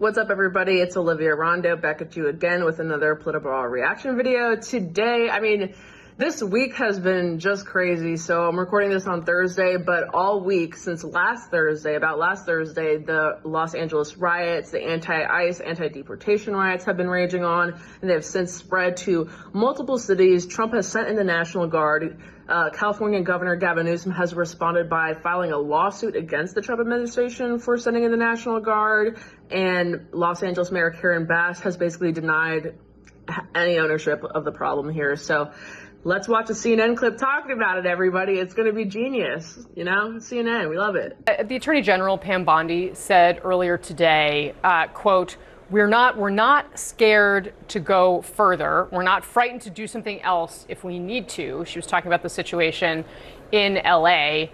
What's up, everybody? It's Olivia Rondo back at you again with another PolitiBrawl reaction video. Today, this week has been just crazy. So I'm recording this on Thursday, but all week since last Thursday, the Los Angeles riots, the anti-ICE, anti-deportation riots have been raging on, and they have since spread to multiple cities. Trump has sent in the National Guard. California Governor Gavin Newsom has responded by filing a lawsuit against the Trump administration for sending in the National Guard, and Los Angeles Mayor Karen Bass has basically denied any ownership of the problem here. So let's watch a CNN clip talking about it, everybody. It's going to be genius. You know, CNN, we love it. The Attorney General, Pam Bondi, said earlier today, quote, We're not scared to go further. We're not frightened to do something else if we need to. She was talking about the situation in LA.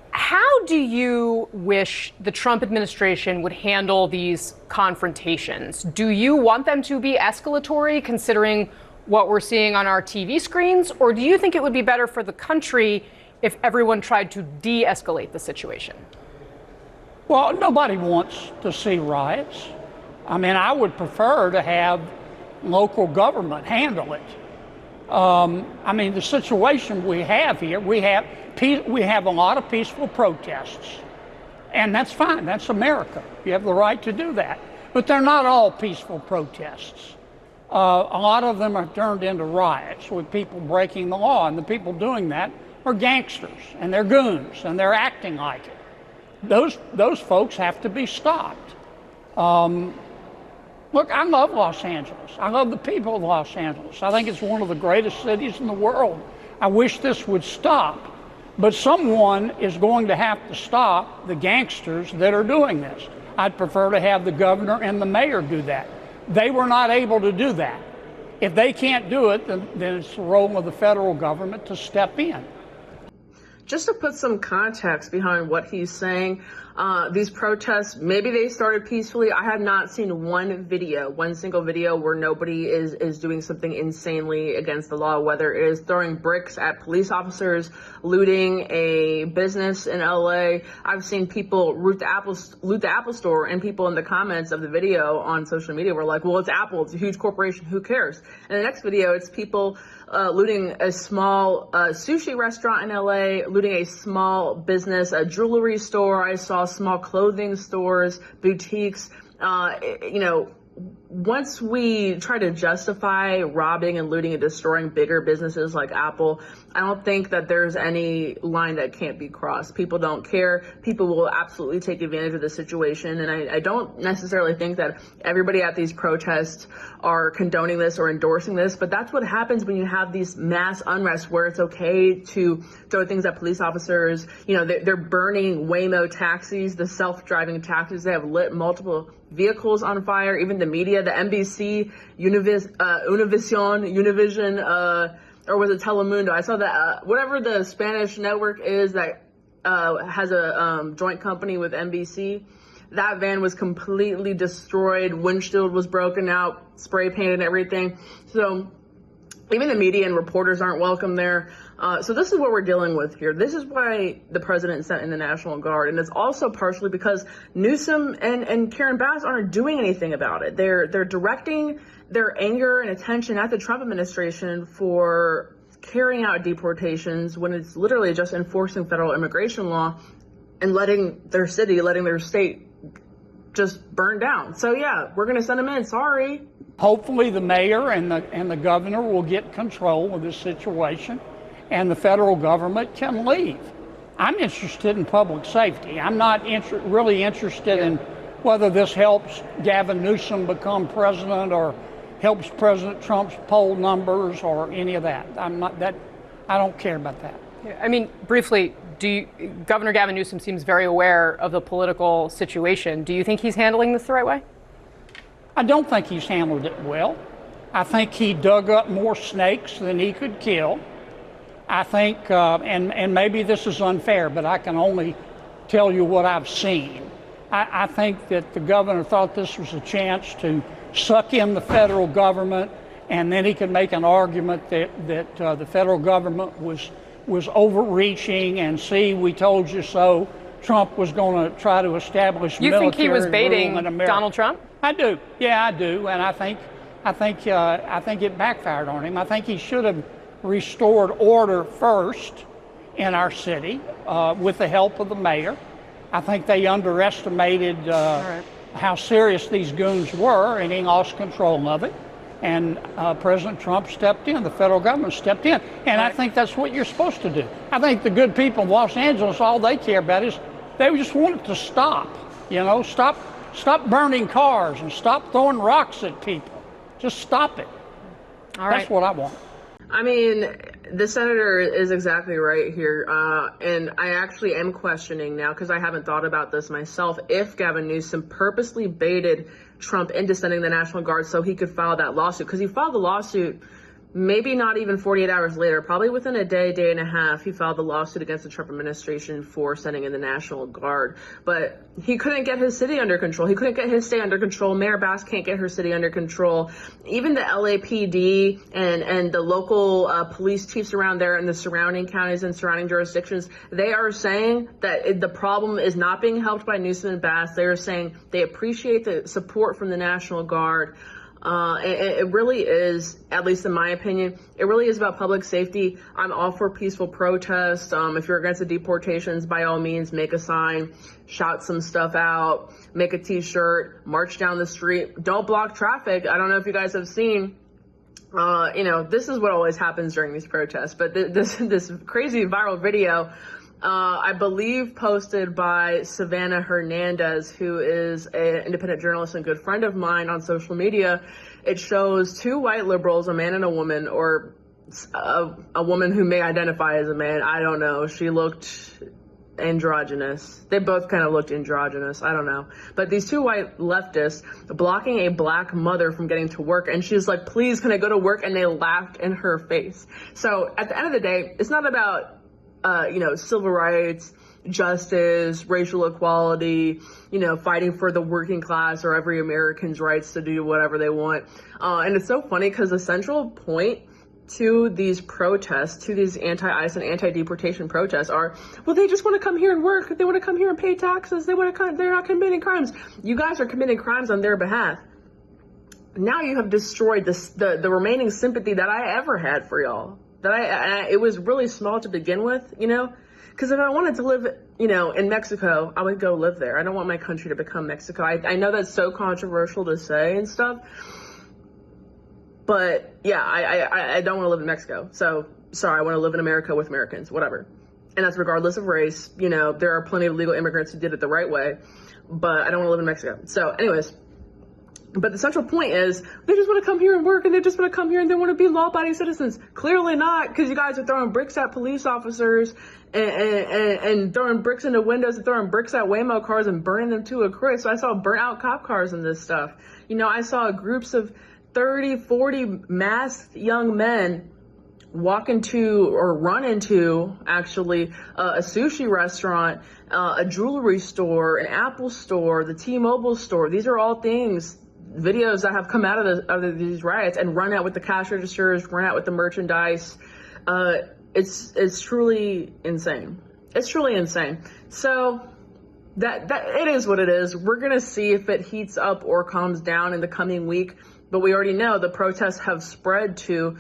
How do you wish the Trump administration would handle these confrontations? Do you want them to be escalatory, considering what we're seeing on our TV screens? Or do you think it would be better for the country if everyone tried to de-escalate the situation? Well, nobody wants to see riots. I would prefer to have local government handle it. The situation we have here, we have a lot of peaceful protests, and that's fine. That's America. You have the right to do that. But they're not all peaceful protests. A lot of them are turned into riots with people breaking the law, and the people doing that are gangsters, and they're goons, and they're acting like it. Those folks have to be stopped. Look, I love Los Angeles. I love the people of Los Angeles. I think it's one of the greatest cities in the world. I wish this would stop. But someone is going to have to stop the gangsters that are doing this. I'd prefer to have the governor and the mayor do that. They were not able to do that. If they can't do it, then it's the role of the federal government to step in. Just to put some context behind what he's saying, these protests, maybe they started peacefully. I have not seen one single video where nobody is doing something insanely against the law, whether it is throwing bricks at police officers, looting a business in LA. I've seen people loot the Apple store, and people in the comments of the video on social media were like, well, it's Apple, it's a huge corporation, who cares? And the next video, it's people looting a small sushi restaurant in LA, looting a small business, a jewelry store. I saw small clothing stores, boutiques. Once we try to justify robbing and looting and destroying bigger businesses like Apple, I don't think that there's any line that can't be crossed. People don't care. People will absolutely take advantage of the situation. And I don't necessarily think that everybody at these protests are condoning this or endorsing this, but that's what happens when you have these mass unrest where it's okay to throw things at police officers. They're burning Waymo taxis, the self-driving taxis. They have lit multiple vehicles on fire. Even the media, the NBC, Univision, or was it Telemundo? I saw that whatever the Spanish network is that has a joint company with NBC. That van was completely destroyed. Windshield was broken out, spray painted and everything. So even the media and reporters aren't welcome there. So this is what we're dealing with here. This is why the president sent in the National Guard. And it's also partially because Newsom and Karen Bass aren't doing anything about it. They're directing their anger and attention at the Trump administration for carrying out deportations when it's literally just enforcing federal immigration law and letting their state just burn down. So yeah, we're going to send them in. Sorry. Hopefully the mayor and the governor will get control of this situation, and the federal government can leave. I'm interested in public safety. I'm not really interested in whether this helps Gavin Newsom become president or helps President Trump's poll numbers or any of that. I don't care about that. Briefly, Governor Gavin Newsom seems very aware of the political situation. Do you think he's handling this the right way? I don't think he's handled it well. I think he dug up more snakes than he could kill. I think, and maybe this is unfair, but I can only tell you what I've seen. I think that the governor thought this was a chance to suck in the federal government, and then he could make an argument that the federal government was overreaching, and see, we told you so. Trump was going to try to establish military rule in America. You think he was baiting Donald Trump? I do. Yeah, I do. And I think it backfired on him. I think he should have restored order first in our city with the help of the mayor. I think they underestimated how serious these goons were, and he lost control of it. And President Trump stepped in, the federal government stepped in. And I think that's what you're supposed to do. I think the good people of Los Angeles, all they care about is they just want it to stop. Stop burning cars and stop throwing rocks at people. Just stop it. All right. That's what I want. I mean, the senator is exactly right here. And I actually am questioning now, because I haven't thought about this myself, if Gavin Newsom purposely baited Trump into sending the National Guard so he could file that lawsuit. Because he filed the lawsuit maybe not even 48 hours later, probably within a day and a half, he filed the lawsuit against the Trump administration for sending in the National Guard. But he couldn't get his city under control. He couldn't get his state under control. Mayor Bass can't get her city under control. Even the LAPD and the local police chiefs around there in the surrounding counties and surrounding jurisdictions, they are saying that the problem is not being helped by Newsom and Bass. They are saying they appreciate the support from the National Guard. It really is, at least in my opinion, it really is about public safety. I'm all for peaceful protest. If you're against the deportations, by all means, make a sign, shout some stuff out, make a t-shirt, march down the street. Don't block traffic. I don't know if you guys have seen, this is what always happens during these protests, but this crazy viral video, I believe posted by Savannah Hernandez, who is an independent journalist and good friend of mine on social media. It shows two white liberals, a man and a woman, or a woman who may identify as a man. I don't know. She looked androgynous. They both kind of looked androgynous. I don't know. But these two white leftists blocking a black mother from getting to work. And she's like, please, can I go to work? And they laughed in her face. So at the end of the day, it's not about civil rights, justice, racial equality, fighting for the working class or every American's rights to do whatever they want. And it's so funny because the central point to these protests, to these anti-ICE and anti-deportation protests are, well, they just want to come here and work. They want to come here and pay taxes. They're not committing crimes. You guys are committing crimes on their behalf. Now you have destroyed the remaining sympathy that I ever had for y'all. It was really small to begin with, because if I wanted to live, in Mexico, I would go live there. I don't want my country to become Mexico. I know that's so controversial to say and stuff, but yeah, I don't want to live in Mexico. So sorry, I want to live in America with Americans, whatever. And that's regardless of race. There are plenty of legal immigrants who did it the right way, but I don't want to live in Mexico. So anyways, but the central point is they just want to come here and work, and they just want to come here and they want to be law-abiding citizens. Clearly not, because you guys are throwing bricks at police officers and throwing bricks into windows and throwing bricks at Waymo cars and burning them to a crisp. So I saw burnt out cop cars and this stuff. I saw groups of 30, 40 masked young men walk into or run into actually a sushi restaurant, a jewelry store, an Apple store, the T-Mobile store. These are all videos that have come out of these riots, and run out with the cash registers, run out with the merchandise. It's truly insane. It's truly insane. So that it is what it is. We're gonna see if it heats up or calms down in the coming week. But we already know the protests have spread to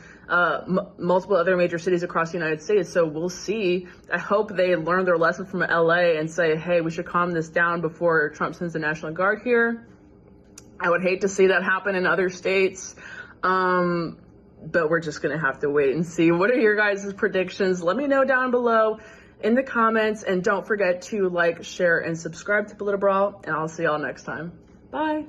multiple other major cities across the United States. So we'll see. I hope they learn their lesson from LA and say, hey, we should calm this down before Trump sends the National Guard here. I would hate to see that happen in other states, but we're just going to have to wait and see. What are your guys' predictions? Let me know down below in the comments, and don't forget to like, share, and subscribe to PolitiBrawl, and I'll see y'all next time. Bye.